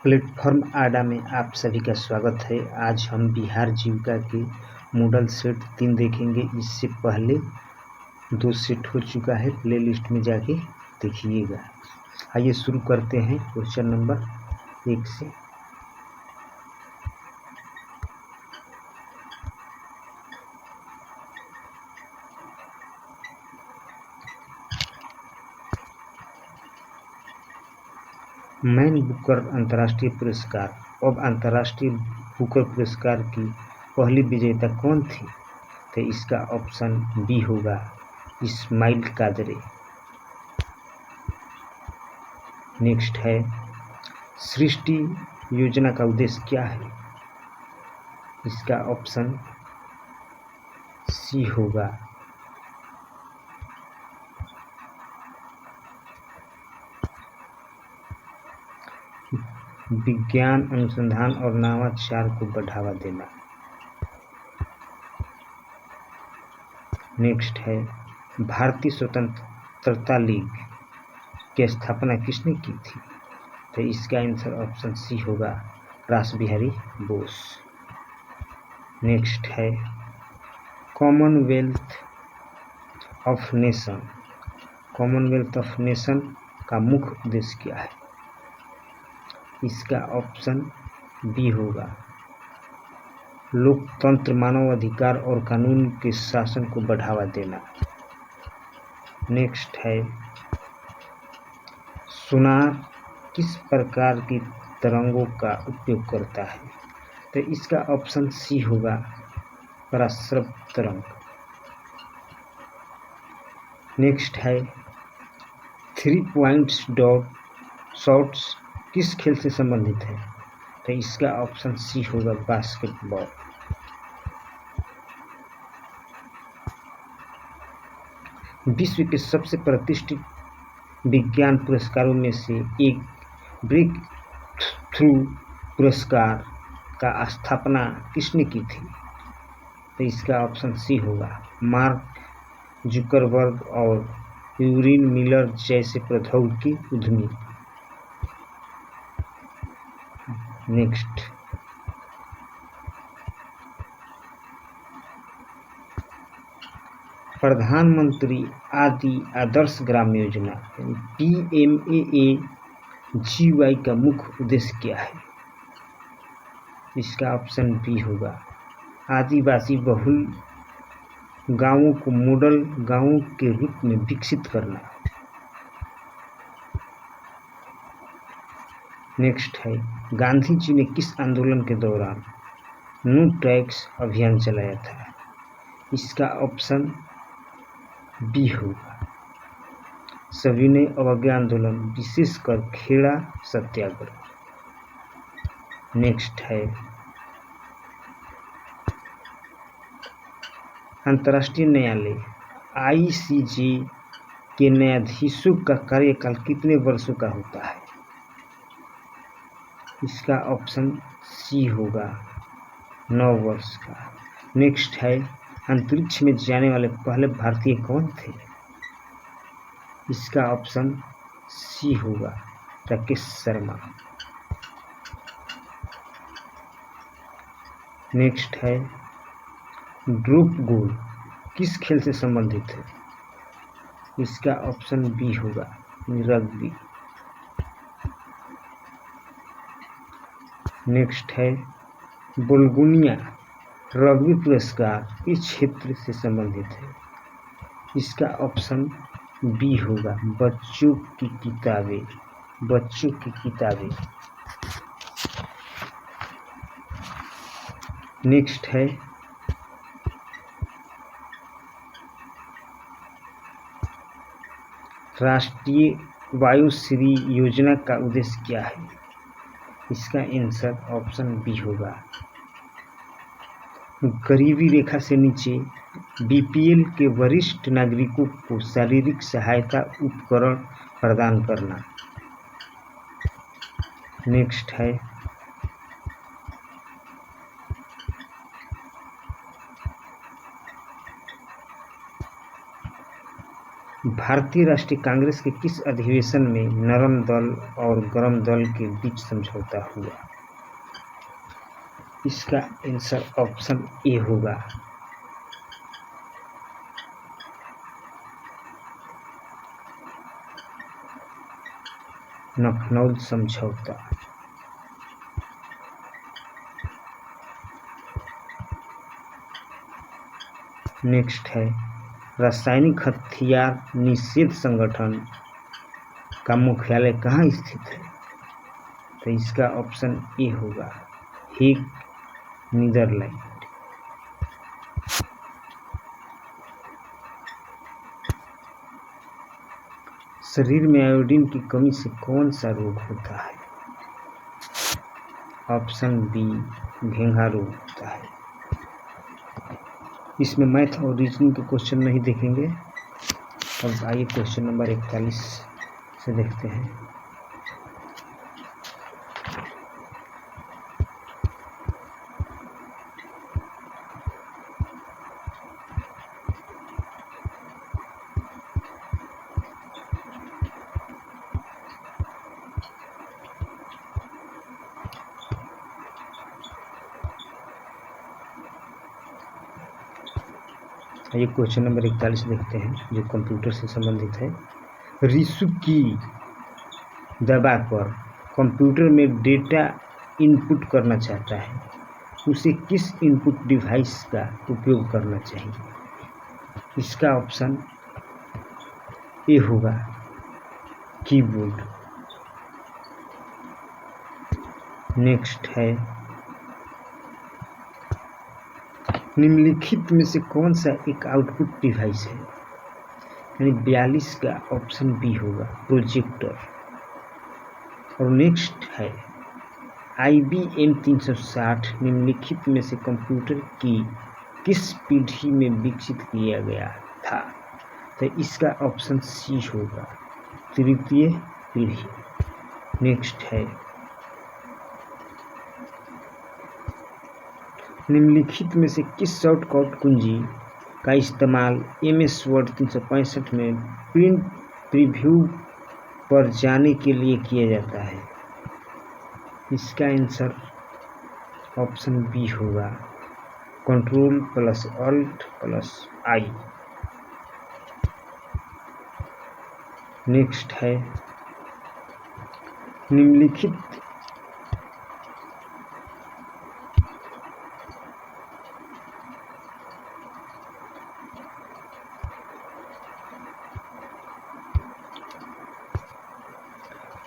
Platform आडा में आप सभी का स्वागत है। आज हम बिहार जीविका के मॉडल सेट 3 देखेंगे। इससे पहले 2 सेट हो चुका है, प्लेलिस्ट में जाके देखिएगा। आइए शुरू करते हैं क्वेश्चन नंबर 1 से। मैन बुकर अंतर्राष्ट्रीय पुरस्कार। अब अंतर्राष्ट्रीय बुकर पुरस्कार की पहली विजेता कौन थी? तो इसका ऑप्शन बी होगा इस्माइल कादरी। नेक्स्ट है, सृष्टि योजना का उद्देश्य क्या है? इसका ऑप्शन सी होगा विज्ञान अनुसंधान और नवाचार को बढ़ावा देना। नेक्स्ट है, भारतीय स्वतंत्रता लीग की स्थापना किसने की थी? तो इसका आंसर ऑप्शन सी होगा रास बिहारी बोस। नेक्स्ट है, Commonwealth of nation. Commonwealth of nation का मुख्य उद्देश्य क्या है? इसका ऑप्शन बी होगा लोकतंत्र, मानव अधिकार और कानून के शासन को बढ़ावा देना। नेक्स्ट है, सोनार किस प्रकार की तरंगों का उपयोग करता है? तो इसका ऑप्शन सी होगा पराश्रव तरंग। नेक्स्ट है, 3 पॉइंट्स शॉट्स किस खेल से संबंधित है? तो इसका ऑप्शन सी होगा बास्केटबॉल। विश्व के सबसे प्रतिष्ठित विज्ञान पुरस्कारों में से एक ब्रेक थ्रू पुरस्कार का स्थापना किसने की थी? तो इसका ऑप्शन सी होगा मार्क जुकरबर्ग और यूरिन मिलर जैसे प्रौद्योगिकी उद्यमी। नेक्स्ट, प्रधानमंत्री आदर्श ग्राम योजना PMAAGY का मुख्य उद्देश्य क्या है? इसका ऑप्शन बी होगा आदिवासी बहुल गांवों को मॉडल गांवों के रूप में विकसित करना। नेक्स्ट है, गांधी जी ने किस आंदोलन के दौरान नो टैक्स अभियान चलाया था? इसका ऑप्शन बी होगा सविनय अवज्ञा आंदोलन, विशेषकर खेड़ा सत्याग्रह। नेक्स्ट है, अंतर्राष्ट्रीय न्यायालय ICJ के न्यायाधीशों का कार्यकाल कितने वर्षों का होता है? इसका ऑप्शन सी होगा 9 वर्ष का। नेक्स्ट है, अंतरिक्ष में जाने वाले पहले भारतीय कौन थे? इसका ऑप्शन सी होगा राकेश शर्मा। नेक्स्ट है, ड्रॉप गोल किस खेल से संबंधित है? इसका ऑप्शन बी होगा रग्बी। नेक्स्ट है, बुल्गारिया रग्बी पुरस्कार किस क्षेत्र से संबंधित है? इसका ऑप्शन बी होगा बच्चों की किताबें। नेक्स्ट है, राष्ट्रीय वायुश्री योजना का उद्देश्य क्या है? इसका आंसर ऑप्शन बी होगा गरीबी रेखा से नीचे BPL के वरिष्ठ नागरिकों को शारीरिक सहायता उपकरण प्रदान करना। नेक्स्ट है, भारतीय राष्ट्रीय कांग्रेस के किस अधिवेशन में नरम दल और गरम दल के बीच समझौता हुआ? इसका आंसर ऑप्शन ए होगा। लखनऊ समझौता। नेक्स्ट है, रासायनिक हथियार निषेध संगठन का मुख्यालय कहाँ स्थित है? तो इसका ऑप्शन ए होगा, हेग, नीदरलैंड। शरीर में आयोडीन की कमी से कौन सा रोग होता है? ऑप्शन बी, घेंघा रोग होता है। इसमें मैथ और रीजनिंग के क्वेश्चन नहीं देखेंगे। अब आइए क्वेश्चन नंबर 41 से देखते हैं। ये क्वेश्चन नंबर 41 देखते हैं, जो कंप्यूटर से संबंधित है। रिशु की दबाकर कंप्यूटर में डेटा इनपुट करना चाहता है, उसे किस इनपुट डिवाइस का उपयोग करना चाहिए? इसका ऑप्शन ए होगा, कीबोर्ड। नेक्स्ट है, निम्नलिखित में से कौन सा एक आउटपुट डिवाइस है? यानी 42 का ऑप्शन बी होगा, प्रोजेक्टर। और नेक्स्ट है, IBM 360 निम्नलिखित में से कंप्यूटर की किस पीढ़ी में विकसित किया गया था? तो इसका ऑप्शन सी होगा, तृतीय पीढ़ी। नेक्स्ट है, निम्नलिखित में से किस शॉर्टकट कुंजी का इस्तेमाल MS Word 365 में प्रिंट प्रीव्यू पर जाने के लिए किया जाता है? इसका आंसर ऑप्शन बी होगा, Ctrl+Alt+I। नेक्स्ट है,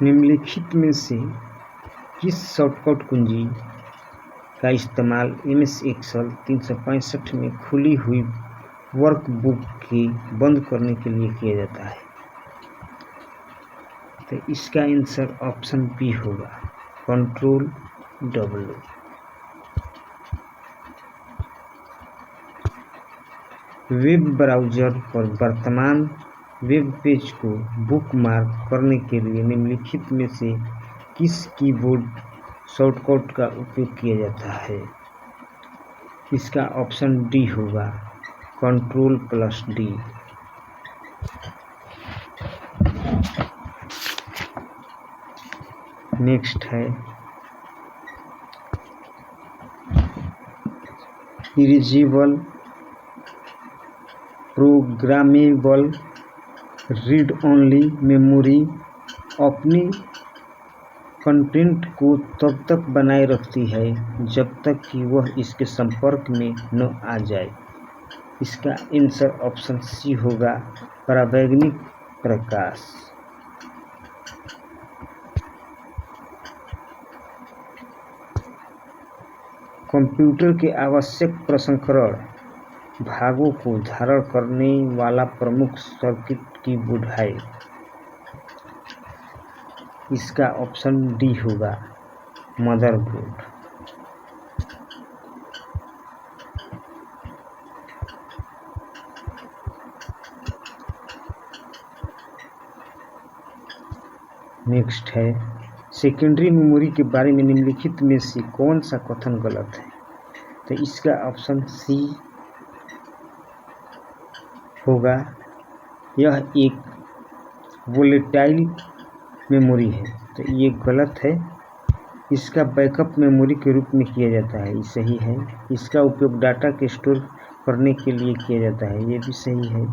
निम्नलिखित में से किस शॉर्टकट कुंजी का इस्तेमाल MS Excel 365 में खुली हुई वर्कबुक के बंद करने के लिए किया जाता है? तो इसका आंसर ऑप्शन बी होगा, Ctrl+W। वेब ब्राउज़र पर वर्तमान वेब पेज को बुकमार्क करने के लिए निम्नलिखित में से किस कीबोर्ड शॉर्टकट का उपयोग किया जाता है? इसका ऑप्शन डी होगा, Ctrl+D। नेक्स्ट है, erasable programmable read only memory अपनी कंटेंट को तब तक बनाए रखती है जब तक कि वह इसके संपर्क में न आ जाए। इसका आंसर ऑप्शन सी होगा, परावैंगनिक प्रकाश। कंप्यूटर के आवश्यक प्रसंस्करण भागों को धारण करने वाला प्रमुख सर्किट कीबोर्ड है? इसका ऑप्शन डी होगा, मदरबोर्ड। नेक्स्ट है, सेकेंडरी मेमोरी के बारे में निम्नलिखित में से कौन सा कथन गलत है? तो इसका ऑप्शन सी होगा, यह एक वोलेटाइल मेमोरी है, तो ये गलत है। इसका बैकअप मेमोरी के रूप में किया जाता है, ये सही है। इसका उपयोग डाटा के स्टोर करने के लिए किया जाता है, ये भी सही है।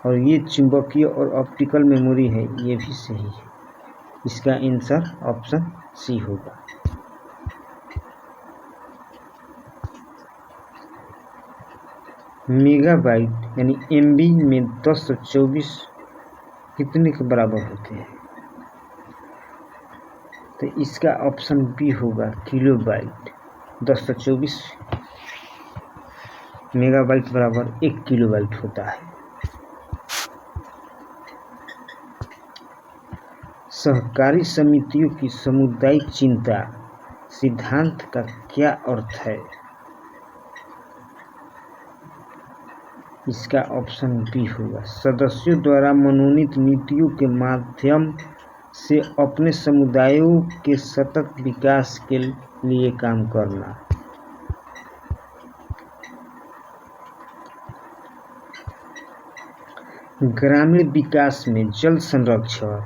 और ये चुंबकीय और ऑप्टिकल मेमोरी है, ये भी सही है। इसका आंसर ऑप्शन सी होगा। मेगाबाइट यानी एमबी में 1024 कितने के बराबर होते हैं? तो इसका ऑप्शन बी होगा किलोबाइट। 1024 मेगाबाइट बराबर 1 किलोबाइट होता है। सहकारी समितियों की सामुदायिक चिंता सिद्धांत का क्या अर्थ है? इसका ऑप्शन बी होगा सदस्यों द्वारा मनोनीत नीतियों के माध्यम से अपने समुदायों के सतत विकास के लिए काम करना। ग्रामीण विकास में जल संरक्षण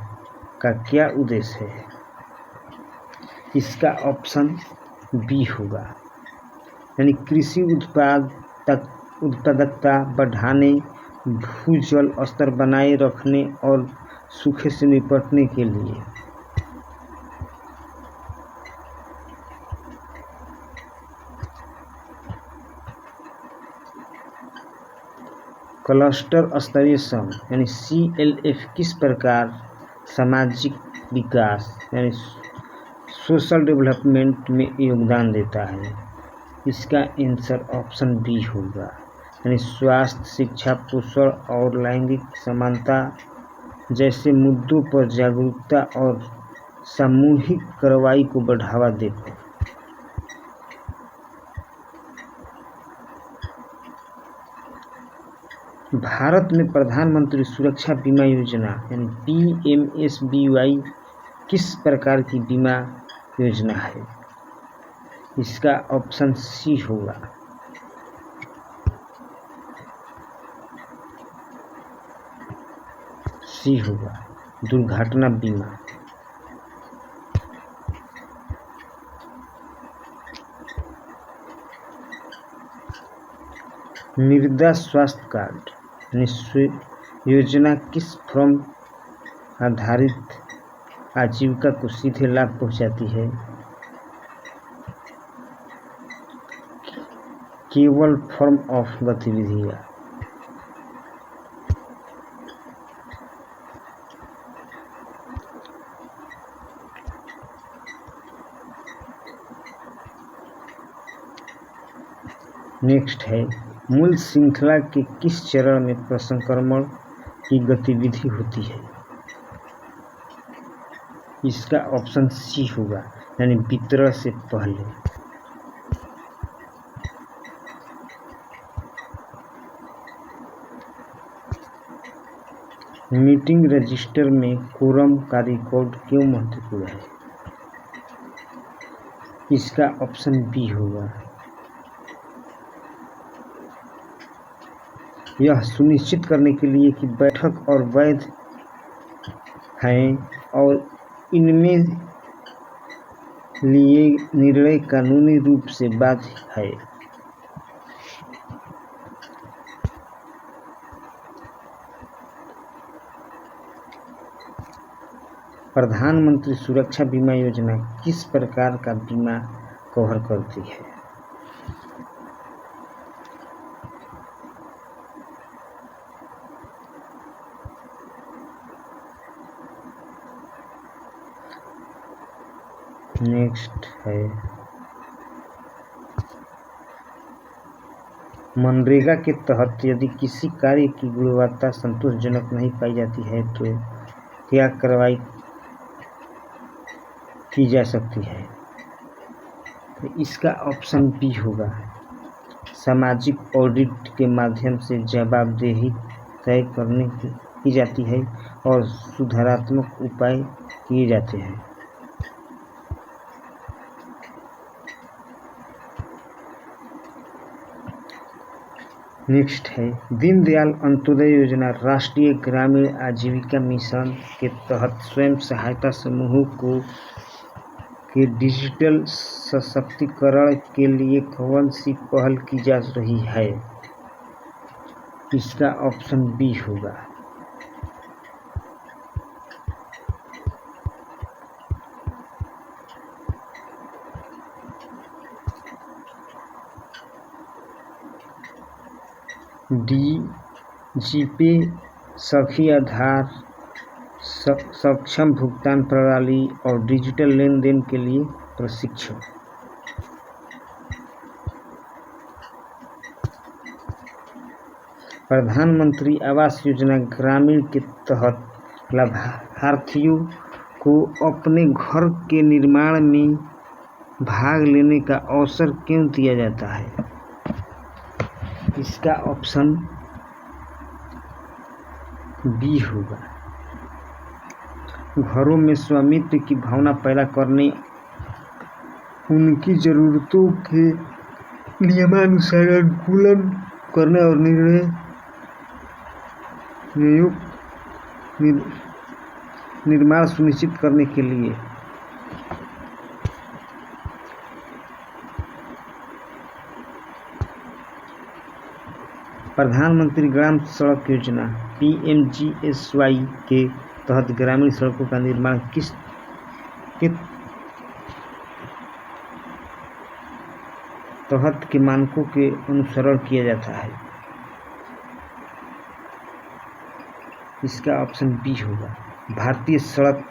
का क्या उद्देश्य है? इसका ऑप्शन बी होगा, यानी कृषि उत्पादकता बढ़ाने, भूजल स्तर बनाए रखने और सूखे से निपटने के लिए। क्लस्टर स्तरीय सम यानी CLF किस प्रकार सामाजिक विकास यानी सोशल डेवलपमेंट में योगदान देता है? इसका आंसर ऑप्शन बी होगा, यानी स्वास्थ्य, शिक्षा, पोषण और लैंगिक समानता जैसे मुद्दों पर जागरूकता और सामूहिक कार्रवाई को बढ़ावा देना। भारत में प्रधानमंत्री सुरक्षा बीमा योजना यानी PMSBY किस प्रकार की बीमा योजना है? इसका ऑप्शन सी होगा, दुर्घटना बीमा। मृदा स्वास्थ्य कार्ड योजना किस फर्म आधारित आजीविका को सीधे लाभ पहुंचाती है? केवल फर्म ऑफ गतिविधियाँ। नेक्स्ट है मूल श्रृंखला के किस चरण में प्रसंक्रमण की गतिविधि होती है? इसका ऑप्शन सी होगा, यानी वितरण से पहले। मीटिंग रजिस्टर में कोरम का रिकॉर्ड क्यों महत्वपूर्ण है? इसका ऑप्शन बी होगा, यह सुनिश्चित करने के लिए कि बैठक और वैध हैं और इनमें लिए निर्णय कानूनी रूप से बाध्य है। प्रधानमंत्री सुरक्षा बीमा योजना किस प्रकार का बीमा कवर करती है? नेक्स्ट है मनरेगा के तहत यदि किसी कार्य की गुणवत्ता संतोषजनक नहीं पाई जाती है तो क्या कार्रवाई की जा सकती है? तो इसका ऑप्शन बी होगा, सामाजिक ऑडिट के माध्यम से जवाबदेही तय करने की जाती है और सुधारात्मक उपाय किए जाते हैं। नेक्स्ट है दीनदयाल अंत्योदय योजना राष्ट्रीय ग्रामीण आजीविका मिशन के तहत स्वयं सहायता समूहों को के डिजिटल सशक्तिकरण के लिए कौन सी पहल की जा रही है? इसका ऑप्शन बी होगा। जीपे, सखी आधार, सक्षम भुगतान प्रणाली और डिजिटल लेन देन के लिए प्रशिक्षण। प्रधानमंत्री आवास योजना ग्रामीण के तहत लाभार्थियों को अपने घर के निर्माण में भाग लेने का अवसर क्यों दिया जाता है? इसका ऑप्शन बी होगा। घरों में स्वामित्व की भावना पैदा करने, उनकी जरूरतों के नियमानुसार अनुकूलन करने और निर्माण सुनिश्चित करने के लिए। प्रधानमंत्री ग्राम सड़क योजना PMGSY के तहत ग्रामीण सड़कों का निर्माण किस के तहत के मानकों के अनुसरण किया जाता है? इसका ऑप्शन बी होगा। भारतीय सड़क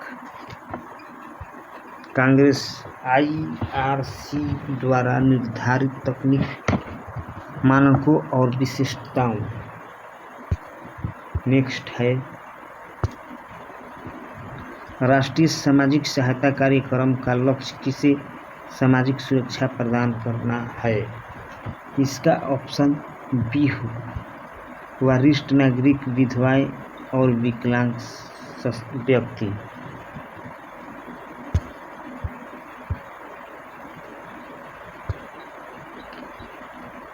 कांग्रेस IRC द्वारा निर्धारित तकनीक मानकों और विशिष्टताओं। नेक्स्ट है राष्ट्रीय सामाजिक सहायता कार्यक्रम का लक्ष्य किसे सामाजिक सुरक्षा प्रदान करना है? इसका ऑप्शन बी होगा। वरिष्ठ नागरिक, विधवाएं और विकलांग व्यक्ति।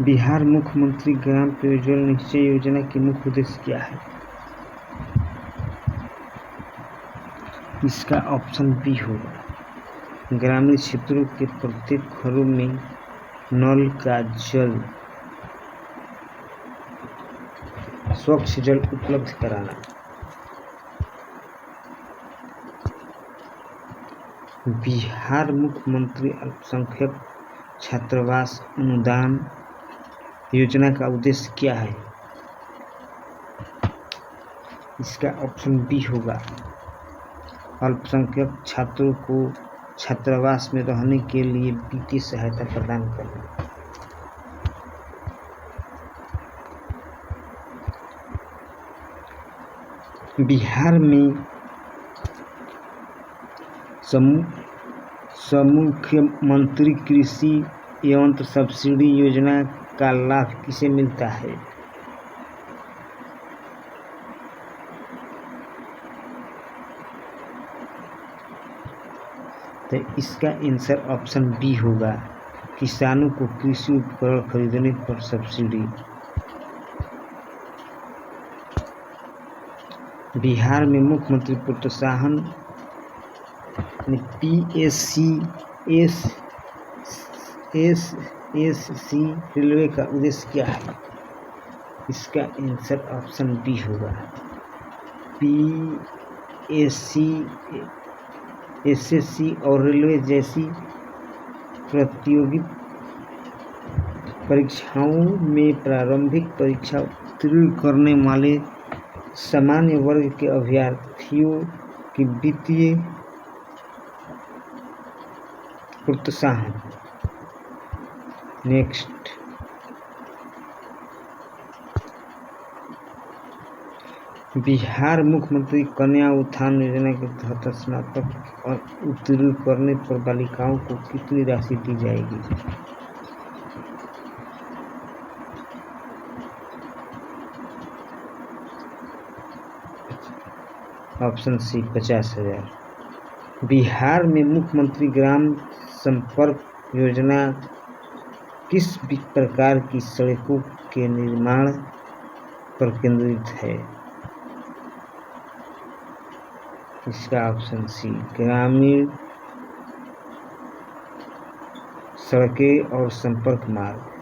बिहार मुख्यमंत्री ग्राम पेयजल निश्चय योजना की मुख्य उद्देश्य क्या है? इसका ऑप्शन बी होगा। ग्रामीण क्षेत्रों के प्रत्येक घरों में नल का जल, स्वच्छ जल उपलब्ध कराना। बिहार मुख्यमंत्री अल्पसंख्यक छात्रावास अनुदान योजना का उद्देश्य क्या है? इसका ऑप्शन बी होगा। अल्पसंख्यक छात्रों को छात्रावास में रहने के लिए वित्तीय सहायता प्रदान करना। बिहार में मुख्यमंत्री कृषि यंत्र सब्सिडी योजना का लाभ किसे मिलता है? तो इसका आंसर ऑप्शन बी होगा। किसानों को कृषि उपकरण खरीदने पर सब्सिडी। बिहार में मुख्यमंत्री प्रोत्साहन PSC रेलवे का उद्देश्य क्या है? इसका आंसर ऑप्शन बी होगा। PSC, SSC और रेलवे जैसी प्रतियोगी परीक्षाओं में प्रारंभिक परीक्षा उत्तीर्ण करने वाले सामान्य वर्ग के अभ्यर्थियों की वित्तीय प्रोत्साहन। नेक्स्ट बिहार मुख्यमंत्री कन्या उत्थान योजना के तहत स्नातक उत्तीर्ण करने पर बालिकाओं को कितनी राशि दी जाएगी? Option C 50,000। बिहार में मुख्यमंत्री ग्राम संपर्क योजना किस प्रकार की सड़कों के निर्माण पर केंद्रित है। इसका ऑप्शन सी। ग्रामीण सड़कें और संपर्क मार्ग।